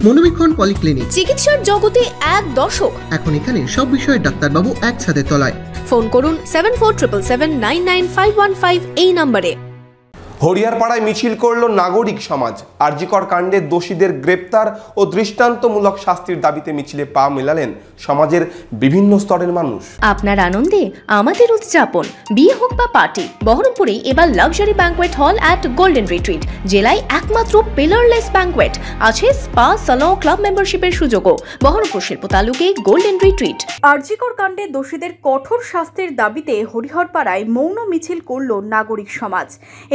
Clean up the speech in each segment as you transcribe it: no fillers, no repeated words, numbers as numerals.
মনোবীক্ষণ polyclinic, চিকিৎসার জগতে এক দশক। এখন এখানে সব বিষয়ে ডাক্তারবাবু একসাথে তলায়। ফোন করুন 7477799515 এই নম্বরে। হরিহরপাড়ায় মিছিল করল নাগরিক সমাজ। আরজিকর কাণ্ডের দোষীদের গ্রেপ্তার ও দৃষ্টান্তমূলক শাস্তির দাবিতে মিছিলে পা মেলালেন সমাজের বিভিন্ন স্তরের মানুষ। আপনার আনন্দে আমাদের উদযাপন। বিয়ে হোক বা পার্টি, বহরমপুরে এবার luxury banquet hall at golden retreat. জেলায় একমাত্র পিলারলেস ব্যাংকোয়েট, আছে স্পা, সালন, ক্লাব মেম্বারশিপের সুযোগও। বহরমপুর শিল্প তালুকে গোল্ডেন রিট্রিট। আরজিকর কাণ্ডে দোষীদের কঠোর শাস্তির দাবিতে হরিহরপাড়ায় মৌন মিছিল করল নাগরিক সমাজ।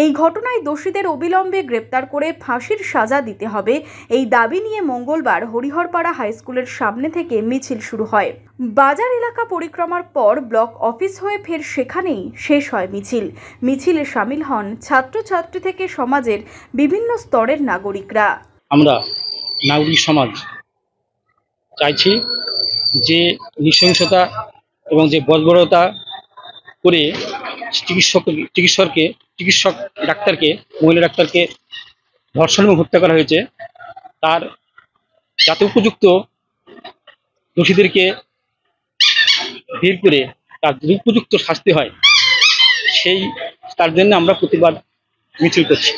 এই ঘটনায় দোষীদের অবিলম্বে গ্রেপ্তার করে ফাঁসির সাজা দিতে হবে, এই দাবি নিয়ে মঙ্গলবার হরিহরপাড়া হাইস্কুলের সামনে থেকে মিছিল শুরু হয়। বাজার এলাকা পরিক্রমার পর ব্লক অফিস হয়ে ফের সেখানেই শেষ হয় মিছিল। মিছিলে সামিল হন ছাত্রছাত্রী থেকে সমাজের বিভিন্ন স্তরের নাগরিকরা। আমরা নাগরিক সমাজ চাইছি যে নৃশংসতা এবং যে বর্বরতা করে চিকিৎসক ডাক্তারকে, মহিলা ডাক্তারকে ধর্ষণ এবং হত্যা করা হয়েছে, তার যাতে উপযুক্ত দোষীদেরকে বের করে তার উপযুক্ত শাস্তি হয়, তার জন্য আমরা প্রতিবাদ মিছিল করছি।